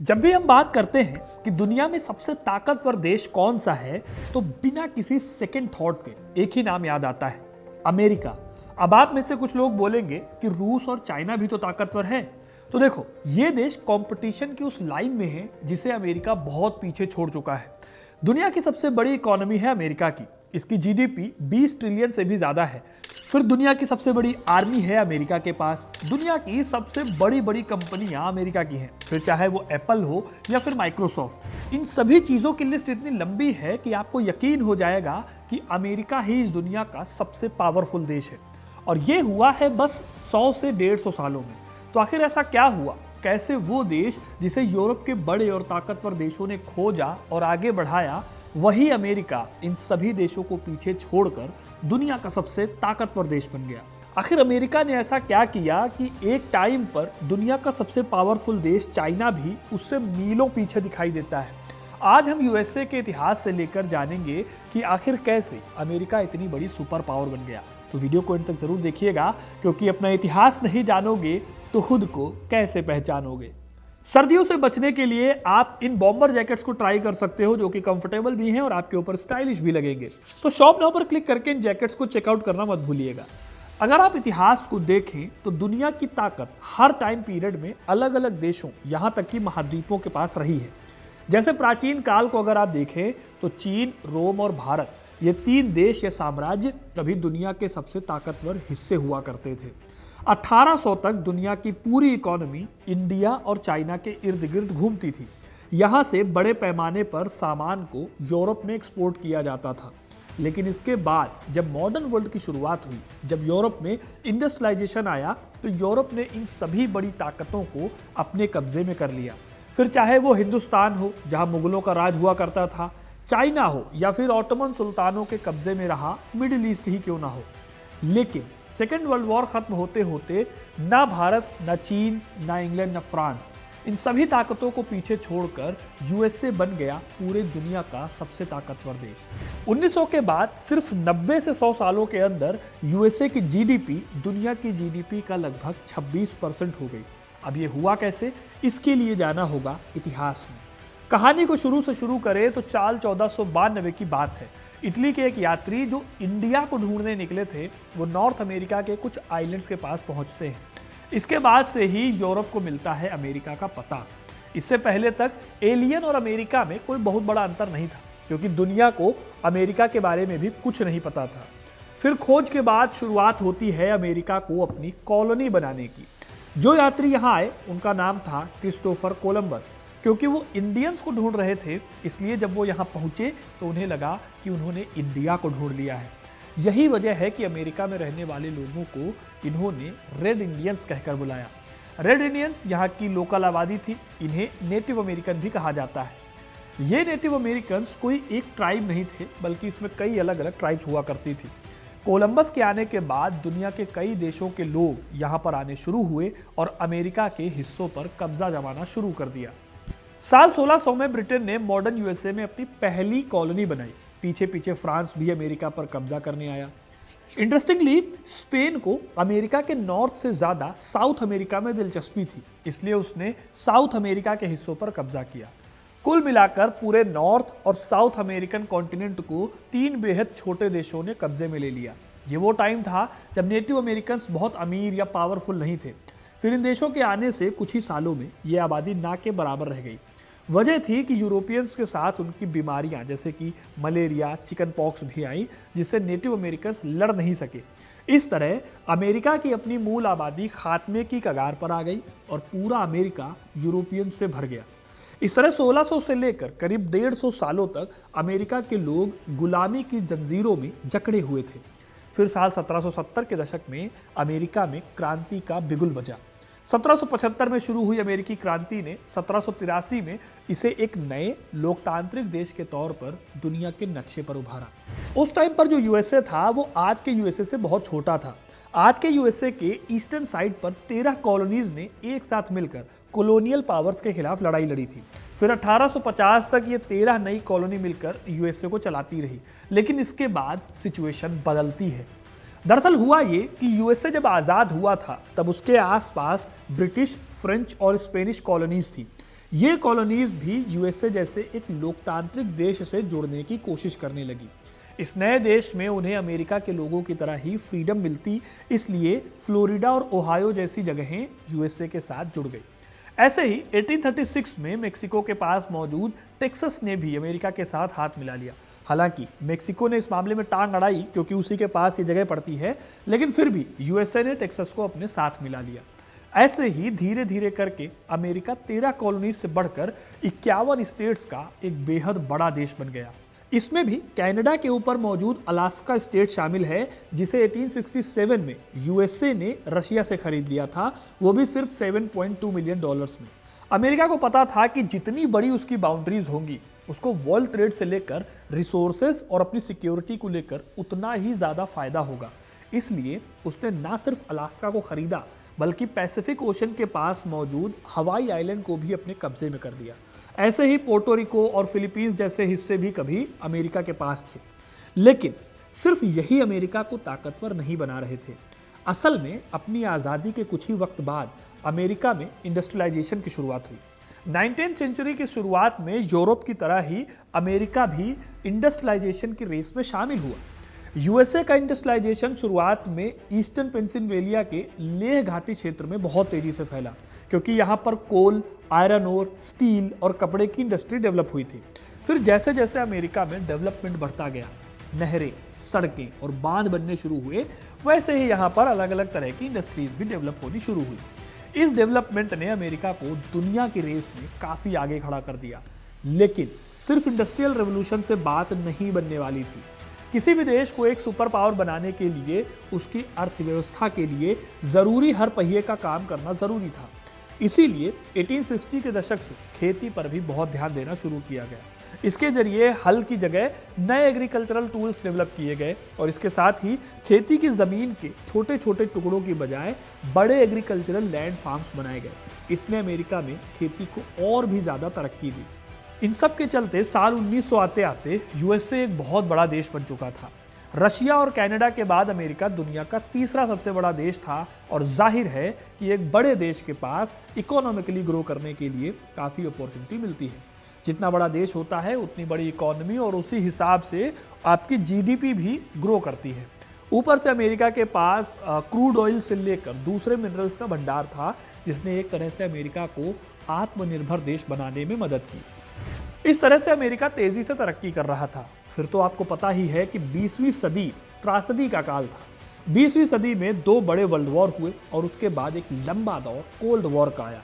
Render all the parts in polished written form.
जब भी हम बात करते हैं कि दुनिया में सबसे ताकतवर देश कौन सा है, तो बिना किसी सेकंड थॉट के एक ही नाम याद आता है, अमेरिका। अब आप में से कुछ लोग बोलेंगे कि रूस और चाइना भी तो ताकतवर है। तो देखो, ये देश कंपटीशन की उस लाइन में है जिसे अमेरिका बहुत पीछे छोड़ चुका है। दुनिया की सबसे बड़ी इकोनॉमी है अमेरिका की, इसकी जीडीपी 20 ट्रिलियन से भी ज्यादा है। फिर दुनिया की सबसे बड़ी आर्मी है अमेरिका के पास। दुनिया की सबसे बड़ी बड़ी कंपनियां अमेरिका की हैं, फिर चाहे वो एप्पल हो या फिर माइक्रोसॉफ्ट। इन सभी चीजों की लिस्ट इतनी लंबी है कि आपको यकीन हो जाएगा कि अमेरिका ही इस दुनिया का सबसे पावरफुल देश है। और ये हुआ है बस 100 से 150 सालों में। तो आखिर ऐसा क्या हुआ? कैसे वो देश जिसे यूरोप के बड़े और ताकतवर देशों ने खोजा और आगे बढ़ाया, वही अमेरिका इन सभी देशों को पीछे छोड़कर दुनिया का सबसे ताकतवर देश बन गया। आखिर अमेरिका ने ऐसा क्या किया कि एक टाइम पर दुनिया का सबसे पावरफुल देश चाइना भी उससे मीलों पीछे दिखाई देता है। आज हम यूएसए के इतिहास से लेकर जानेंगे कि आखिर कैसे अमेरिका इतनी बड़ी सुपर पावर बन गया। तो वीडियो को अंत तक जरूर देखिएगा, क्योंकि अपना इतिहास नहीं जानोगे तो खुद को कैसे पहचानोगे। सर्दियों से बचने के लिए आप इन बॉम्बर जैकेट्स को ट्राई कर सकते हो, जो कि कंफर्टेबल भी हैं और आपके ऊपर स्टाइलिश भी लगेंगे। तो शॉप नाउ पर क्लिक करके इन जैकेट्स को चेकआउट करना मत भूलिएगा। अगर आप इतिहास को देखें तो दुनिया की ताकत हर टाइम पीरियड में अलग अलग देशों, यहां तक कि महाद्वीपों के पास रही है। जैसे प्राचीन काल को अगर आप देखें तो चीन, रोम और भारत, ये 3 देश या साम्राज्य कभी दुनिया के सबसे ताकतवर हिस्से हुआ करते थे। 1800 तक दुनिया की पूरी इकोनॉमी इंडिया और चाइना के इर्द गिर्द घूमती थी। यहाँ से बड़े पैमाने पर सामान को यूरोप में एक्सपोर्ट किया जाता था। लेकिन इसके बाद जब मॉडर्न वर्ल्ड की शुरुआत हुई, जब यूरोप में इंडस्ट्रियलाइजेशन आया, तो यूरोप ने इन सभी बड़ी ताकतों को अपने कब्जे में कर लिया। फिर चाहे वो हिंदुस्तान हो, जहाँ मुगलों का राज हुआ करता था, चाइना हो, या फिर ऑटोमन सुल्तानों के कब्जे में रहा मिडिल ईस्ट ही क्यों ना हो। लेकिन सेकेंड वर्ल्ड वॉर खत्म होते होते ना भारत, ना चीन, ना इंग्लैंड, ना फ्रांस, इन सभी ताकतों को पीछे छोड़कर यूएसए बन गया पूरे दुनिया का सबसे ताकतवर देश। 1900 के बाद सिर्फ 90 से 100 सालों के अंदर यूएसए की जीडीपी दुनिया की जीडीपी का लगभग 26% हो गई। अब ये हुआ कैसे? इसके लिए जाना होगा इतिहास में। कहानी को शुरू से शुरू करें तो साल 1492 की बात है। इटली के एक यात्री जो इंडिया को ढूंढने निकले थे, वो नॉर्थ अमेरिका के कुछ आइलैंड्स के पास पहुंचते हैं। इसके बाद से ही यूरोप को मिलता है अमेरिका का पता। इससे पहले तक एलियन और अमेरिका में कोई बहुत बड़ा अंतर नहीं था, क्योंकि दुनिया को अमेरिका के बारे में भी कुछ नहीं पता था। फिर खोज के बाद शुरुआत होती है अमेरिका को अपनी कॉलोनी बनाने की। जो यात्री यहाँ आए उनका नाम था क्रिस्टोफर कोलंबस। क्योंकि वो इंडियंस को ढूंढ रहे थे, इसलिए जब वो यहाँ पहुंचे तो उन्हें लगा कि उन्होंने इंडिया को ढूंढ लिया है। यही वजह है कि अमेरिका में रहने वाले लोगों को इन्होंने रेड इंडियंस कहकर बुलाया। रेड इंडियंस यहाँ की लोकल आबादी थी। इन्हें नेटिव अमेरिकन भी कहा जाता है। ये नेटिव अमेरिकन्स कोई एक ट्राइब नहीं थे, बल्कि इसमें कई अलग अलग ट्राइब्स हुआ करती थी। कोलंबस के आने के बाद दुनिया के कई देशों के लोग यहाँ पर आने शुरू हुए और अमेरिका के हिस्सों पर कब्जा जमाना शुरू कर दिया। साल 1600 में ब्रिटेन ने मॉडर्न यूएसए में अपनी पहली कॉलोनी बनाई। पीछे पीछे फ्रांस भी अमेरिका पर कब्जा करने आया। इंटरेस्टिंगली, स्पेन को अमेरिका के नॉर्थ से ज्यादा साउथ अमेरिका में दिलचस्पी थी, इसलिए उसने साउथ अमेरिका के हिस्सों पर कब्जा किया। कुल मिलाकर पूरे नॉर्थ और साउथ अमेरिकन कॉन्टिनेंट को 3 बेहद छोटे देशों ने कब्जे में ले लिया। ये वो टाइम था जब नेटिव अमेरिकन्स बहुत अमीर या पावरफुल नहीं थे। फिर इन देशों के आने से कुछ ही सालों में ये आबादी ना के बराबर रह गई। वजह थी कि यूरोपियंस के साथ उनकी बीमारियां जैसे कि मलेरिया, चिकन पॉक्स भी आई, जिससे नेटिव अमेरिकन्स लड़ नहीं सके। इस तरह अमेरिका की अपनी मूल आबादी खात्मे की कगार पर आ गई और पूरा अमेरिका यूरोपियन से भर गया। इस तरह 1600 से लेकर करीब 150 सालों तक अमेरिका के लोग गुलामी की जंजीरों में जकड़े हुए थे। फिर साल 1770 के दशक में अमेरिका में क्रांति का बिगुल बजा। 1775 में शुरू हुई अमेरिकी क्रांति ने 1783 में इसे एक नए लोकतांत्रिक देश के तौर पर दुनिया के नक्शे पर उभारा। उस टाइम पर जो यूएसए था वो आज के यूएसए से बहुत छोटा था। आज के यूएसए के ईस्टर्न साइड पर 13 कॉलोनीज ने एक साथ मिलकर कॉलोनियल पावर्स के खिलाफ लड़ाई लड़ी थी। फिर 1850 तक ये 13 नई कॉलोनी मिलकर यूएसए को चलाती रही। लेकिन इसके बाद सिचुएशन बदलती है। दरअसल हुआ ये कि यूएसए जब आज़ाद हुआ था, तब उसके आसपास ब्रिटिश, फ्रेंच और स्पेनिश कॉलोनीज थी। ये कॉलोनीज भी यूएसए जैसे एक लोकतांत्रिक देश से जुड़ने की कोशिश करने लगी। इस नए देश में उन्हें अमेरिका के लोगों की तरह ही फ्रीडम मिलती, इसलिए फ्लोरिडा और ओहायो जैसी जगहें यूएसए के साथ जुड़ गई। ऐसे ही 1836 में मेक्सिको के पास मौजूद टेक्सास ने भी अमेरिका के साथ हाथ मिला लिया। हालांकि मेक्सिको ने इस मामले में टांग अड़ाई क्योंकि उसी के पास ये जगह पड़ती है, लेकिन फिर भी यूएसए ने टेक्सास को अपने साथ मिला लिया। ऐसे ही धीरे धीरे करके अमेरिका 13 कॉलोनी से बढ़कर 51 स्टेट्स का एक बेहद बड़ा देश बन गया। इसमें भी कनाडा के ऊपर मौजूद अलास्का स्टेट शामिल है, जिसे 1867 में यूएसए ने रशिया से खरीद लिया था, वो भी सिर्फ $7.2 मिलियन में। अमेरिका को पता था कि जितनी बड़ी उसकी बाउंड्रीज होंगी, उसको वर्ल्ड ट्रेड से लेकर रिसोर्सेज और अपनी सिक्योरिटी को लेकर उतना ही ज्यादा फायदा होगा। इसलिए उसने ना सिर्फ अलास्का को खरीदा, बल्कि पैसिफिक ओशन के पास मौजूद हवाई आइलैंड को भी अपने कब्जे में कर दिया। ऐसे ही पोर्टो रिको और फिलीपींस जैसे हिस्से भी कभी अमेरिका के पास थे। लेकिन सिर्फ यही अमेरिका को ताकतवर नहीं बना रहे थे। असल में अपनी आज़ादी के कुछ ही वक्त बाद अमेरिका में इंडस्ट्रियलाइजेशन की शुरुआत हुई। 19th सेंचुरी की शुरुआत में यूरोप की तरह ही अमेरिका भी इंडस्ट्रियलाइजेशन की रेस में शामिल हुआ। यूएसए का इंडस्ट्रियलाइजेशन शुरुआत में ईस्टर्न पेंसिल्वेनिया के लेह घाटी क्षेत्र में बहुत तेजी से फैला, क्योंकि यहाँ पर कोल, आयरन ओर, स्टील और कपड़े की इंडस्ट्री डेवलप हुई थी। फिर जैसे जैसे अमेरिका में डेवलपमेंट बढ़ता गया, नहरें, सड़कें और बांध बनने शुरू हुए, वैसे ही यहाँ पर अलग अलग तरह की इंडस्ट्रीज भी डेवलप होनी शुरू हुई। इस डेवलपमेंट ने अमेरिका को दुनिया की रेस में काफ़ी आगे खड़ा कर दिया। लेकिन सिर्फ इंडस्ट्रियल रेवोल्यूशन से बात नहीं बनने वाली थी। किसी भी देश को एक सुपर पावर बनाने के लिए उसकी अर्थव्यवस्था के लिए ज़रूरी हर पहिए का काम करना ज़रूरी था। इसीलिए 1860 के दशक से खेती पर भी बहुत ध्यान देना शुरू किया गया। इसके जरिए हल की जगह नए एग्रीकल्चरल टूल्स डेवलप किए गए और इसके साथ ही खेती की ज़मीन के छोटे छोटे टुकड़ों की बजाय बड़े एग्रीकल्चरल लैंड फार्म्स बनाए गए। इसने अमेरिका में खेती को और भी ज़्यादा तरक्की दी। इन सब के चलते साल 1900 आते आते यूएसए एक बहुत बड़ा देश बन चुका था। रशिया और कनाडा के बाद अमेरिका दुनिया का तीसरा सबसे बड़ा देश था और जाहिर है कि एक बड़े देश के पास इकोनॉमिकली ग्रो करने के लिए काफ़ी अपॉर्चुनिटी मिलती है। जितना बड़ा देश होता है उतनी बड़ी इकोनॉमी और उसी हिसाब से आपकी जीडीपी भी ग्रो करती है। ऊपर से अमेरिका के पास क्रूड ऑयल से लेकर दूसरे मिनरल्स का भंडार था, जिसने एक तरह से अमेरिका को आत्मनिर्भर देश बनाने में मदद की। इस तरह से अमेरिका तेजी से तरक्की कर रहा था। फिर तो आपको पता ही है कि 20वीं सदी त्रासदी का काल था। 20वीं सदी में 2 बड़े वर्ल्ड वॉर हुए और उसके बाद एक लंबा दौर कोल्ड वॉर का आया।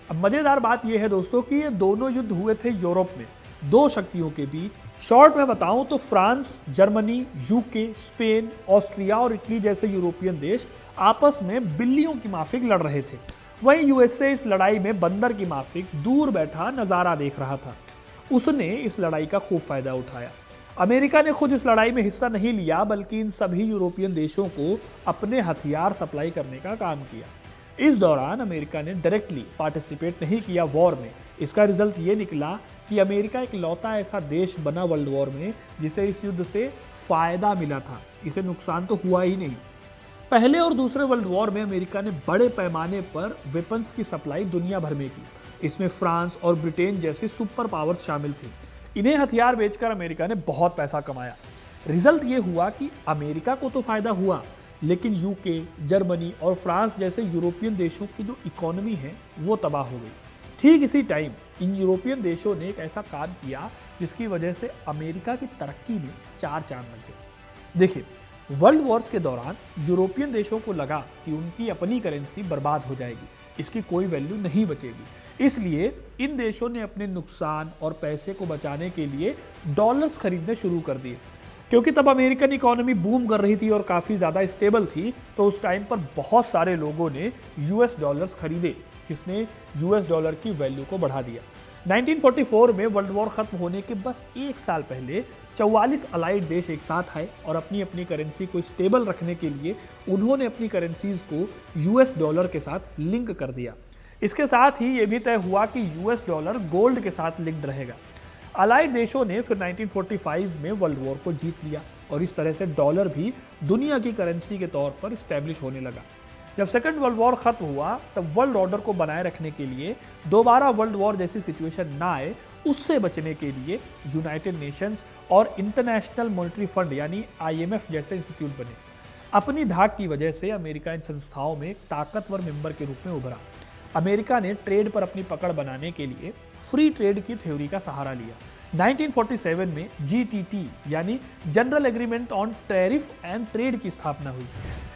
अब मजेदार बात यह है दोस्तों कि ये दोनों युद्ध हुए थे यूरोप में, 2 शक्तियों के बीच। शॉर्ट में बताऊं तो France, Germany, UK, Spain, Austria और इटली जैसे यूरोपियन देश आपस में बिल्लियों की माफिक लड़ रहे थे। वहीं यूएसए इस लड़ाई में बंदर की माफिक दूर बैठा नजारा देख रहा था। उसने इस लड़ाई का खूब फायदा उठाया। अमेरिका ने खुद इस लड़ाई में हिस्सा नहीं लिया, बल्कि इन सभी यूरोपियन देशों को अपने हथियार सप्लाई करने का काम किया। इस दौरान अमेरिका ने डायरेक्टली पार्टिसिपेट नहीं किया वॉर में। इसका रिजल्ट ये निकला कि अमेरिका एक लौता ऐसा देश बना वर्ल्ड वॉर में जिसे इस युद्ध से फायदा मिला था, इसे नुकसान तो हुआ ही नहीं। पहले और दूसरे वर्ल्ड वॉर में अमेरिका ने बड़े पैमाने पर वेपन्स की सप्लाई दुनिया भर में की। इसमें फ्रांस और ब्रिटेन जैसे सुपर पावर्स शामिल थे। इन्हें हथियार बेचकर अमेरिका ने बहुत पैसा कमाया। रिजल्ट ये हुआ कि अमेरिका को तो फायदा हुआ, लेकिन यूके, जर्मनी और फ्रांस जैसे यूरोपियन देशों की जो इकोनॉमी है वो तबाह हो गई। ठीक इसी टाइम इन यूरोपियन देशों ने एक ऐसा काम किया जिसकी वजह से अमेरिका की तरक्की में 4 चांद लग गए। देखिए, वर्ल्ड वॉर्स के दौरान यूरोपियन देशों को लगा कि उनकी अपनी करेंसी बर्बाद हो जाएगी, इसकी कोई वैल्यू नहीं बचेगी। इसलिए इन देशों ने अपने नुकसान और पैसे को बचाने के लिए डॉलर्स खरीदने शुरू कर दिए। क्योंकि तब अमेरिकन इकोनॉमी बूम कर रही थी और काफ़ी ज़्यादा स्टेबल थी, तो उस टाइम पर बहुत सारे लोगों ने यूएस डॉलर्स खरीदे, जिसने यूएस डॉलर की वैल्यू को बढ़ा दिया। 1944 में वर्ल्ड वॉर खत्म होने के बस 1 साल पहले 44 अलाइड देश एक साथ आए और अपनी अपनी करेंसी को स्टेबल रखने के लिए उन्होंने अपनी करेंसीज को यूएस डॉलर के साथ लिंक कर दिया। इसके साथ ही ये भी तय हुआ कि यूएस डॉलर गोल्ड के साथ लिंक्ड रहेगा। अलाइड देशों ने फिर 1945 में वर्ल्ड वॉर को जीत लिया और इस तरह से डॉलर भी दुनिया की करेंसी के तौर पर स्टैब्लिश होने लगा। जब सेकेंड वर्ल्ड वॉर खत्म हुआ तब वर्ल्ड ऑर्डर को बनाए रखने के लिए दोबारा वर्ल्ड वॉर जैसी सिचुएशन ना आए, उससे बचने के लिए यूनाइटेड नेशंस और इंटरनेशनल मॉनेटरी फंड यानी IMF जैसे इंस्टीट्यूट बने। अपनी धाक की वजह से अमेरिका इन संस्थाओं में एक ताकतवर मेंबर के रूप में उभरा। अमेरिका ने ट्रेड पर अपनी पकड़ बनाने के लिए फ्री ट्रेड की थ्योरी का सहारा लिया। 1947 में GTT यानी general agreement on tariff and trade की स्थापना हुई।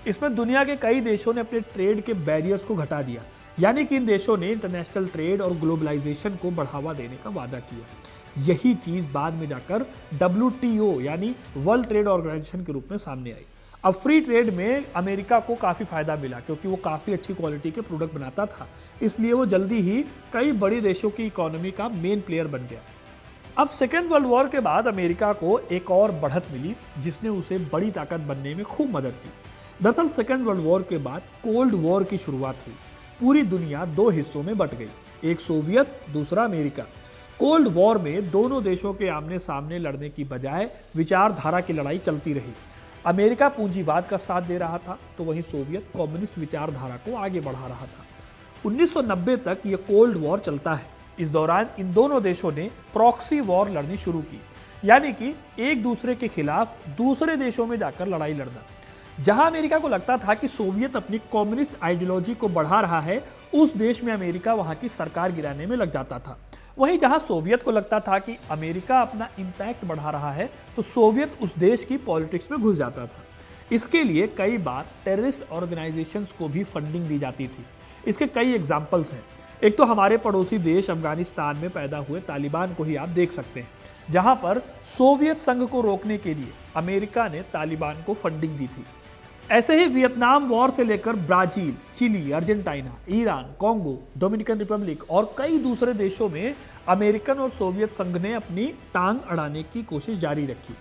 इसमें दुनिया के कई देशों ने अपने ट्रेड के बैरियर्स को घटा दिया, यानी कि इन देशों ने इंटरनेशनल ट्रेड और ग्लोबलाइजेशन को बढ़ावा देने का वादा किया। यही चीज बाद में जाकर WTO यानी वर्ल्ड ट्रेड ऑर्गेनाइजेशन के रूप में सामने आई। अब फ्री ट्रेड में अमेरिका को काफ़ी फायदा मिला क्योंकि वो काफ़ी अच्छी क्वालिटी के प्रोडक्ट बनाता था, इसलिए वो जल्दी ही कई बड़ी देशों की इकोनॉमी का मेन प्लेयर बन गया। अब सेकेंड वर्ल्ड वॉर के बाद अमेरिका को एक और बढ़त मिली जिसने उसे बड़ी ताकत बनने में खूब मदद की। दरअसल सेकेंड वर्ल्ड वॉर के बाद कोल्ड वॉर की शुरुआत हुई। पूरी दुनिया दो हिस्सों में बट गई, एक सोवियत, दूसरा अमेरिका। कोल्ड वॉर में दोनों देशों के आमने सामने लड़ने की बजाय विचारधारा की लड़ाई चलती रही। अमेरिका पूंजीवाद का साथ दे रहा था तो वहीं सोवियत कम्युनिस्ट विचारधारा को आगे बढ़ा रहा था। 1990 तक यह कोल्ड वॉर चलता है। इस दौरान इन दोनों देशों ने प्रॉक्सी वॉर लड़नी शुरू की, यानी कि एक दूसरे के खिलाफ दूसरे देशों में जाकर लड़ाई लड़ना। जहां अमेरिका को लगता था कि सोवियत अपनी कम्युनिस्ट आइडियोलॉजी को बढ़ा रहा है, उस देश में अमेरिका वहां की सरकार गिराने में लग जाता था। वहीं जहां सोवियत को लगता था कि अमेरिका अपना इंपैक्ट बढ़ा रहा है, तो सोवियत उस देश की पॉलिटिक्स में घुस जाता था। इसके लिए कई बार टेररिस्ट ऑर्गेनाइजेशंस को भी फंडिंग दी जाती थी। इसके कई एग्जाम्पल्स हैं। एक तो हमारे पड़ोसी देश अफगानिस्तान में पैदा हुए तालिबान को ही आप देख सकते हैं, जहां पर सोवियत संघ को रोकने के लिए अमेरिका ने तालिबान को फंडिंग दी थी। ऐसे ही वियतनाम वॉर से लेकर Brazil, Chile, Argentina, Iran, Congo, Dominican Republic और कई दूसरे देशों में अमेरिकन और सोवियत संघ ने अपनी टांग अड़ाने की कोशिश जारी रखी।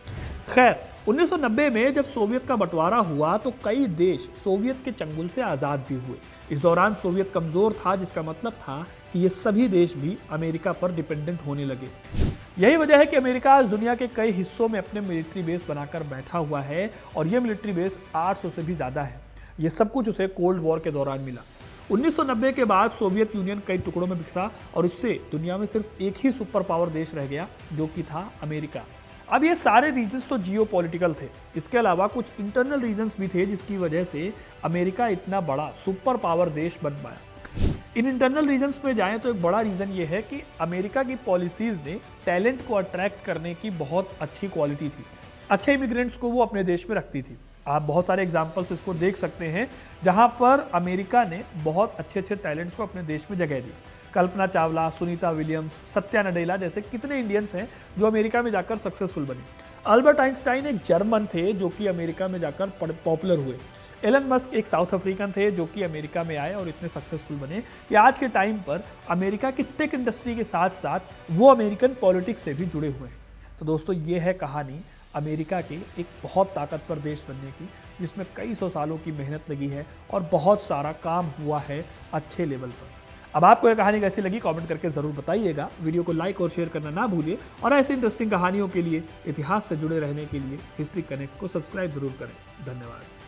खैर 1990 में जब सोवियत का बंटवारा हुआ तो कई देश सोवियत के चंगुल से आज़ाद भी हुए। इस दौरान सोवियत कमज़ोर था, जिसका मतलब था कि ये सभी देश भी अमेरिका पर डिपेंडेंट होने लगे। यही वजह है कि अमेरिका आज दुनिया के कई हिस्सों में अपने मिलिट्री बेस बनाकर बैठा हुआ है और ये मिलिट्री बेस 800 से भी ज़्यादा है। ये सब कुछ उसे कोल्ड वॉर के दौरान मिला। 1990 के बाद सोवियत यूनियन कई टुकड़ों में बिखरा और इससे दुनिया में सिर्फ एक ही सुपर पावर देश रह गया, जो कि था अमेरिका। अब ये सारे रीजन्स तो जियो पॉलिटिकल थे, इसके अलावा कुछ इंटरनल रीजन्स भी थे जिसकी वजह से अमेरिका इतना बड़ा सुपर पावर देश बन पाया। इन इंटरनल रीजन्स में जाएं तो एक बड़ा रीज़न ये है कि अमेरिका की पॉलिसीज़ ने टैलेंट को अट्रैक्ट करने की बहुत अच्छी क्वालिटी थी। अच्छे इमिग्रेंट्स को वो अपने देश में रखती थी। आप बहुत सारे एग्जाम्पल्स इसको देख सकते हैं जहां पर अमेरिका ने बहुत अच्छे अच्छे टैलेंट्स को अपने देश में जगह दी। कल्पना चावला, सुनीता विलियम्स, सत्या नडेला जैसे कितने इंडियंस हैं जो अमेरिका में जाकर सक्सेसफुल बने। अल्बर्ट आइंस्टाइन एक जर्मन थे जो कि अमेरिका में जाकर पॉपुलर हुए। एलन मस्क एक साउथ अफ्रीकन थे जो कि अमेरिका में आए और इतने सक्सेसफुल बने कि आज के टाइम पर अमेरिका की टेक इंडस्ट्री के साथ साथ वो अमेरिकन पॉलिटिक्स से भी जुड़े हुए हैं। तो दोस्तों, ये है कहानी अमेरिका के एक बहुत ताकतवर देश बनने की, जिसमें कई सौ सालों की मेहनत लगी है और बहुत सारा काम हुआ है अच्छे लेवल पर। अब आपको यह कहानी कैसी लगी कमेंट करके ज़रूर बताइएगा। वीडियो को लाइक और शेयर करना ना भूलिए और ऐसी इंटरेस्टिंग कहानियों के लिए, इतिहास से जुड़े रहने के लिए हिस्ट्री कनेक्ट को सब्सक्राइब जरूर करें। धन्यवाद।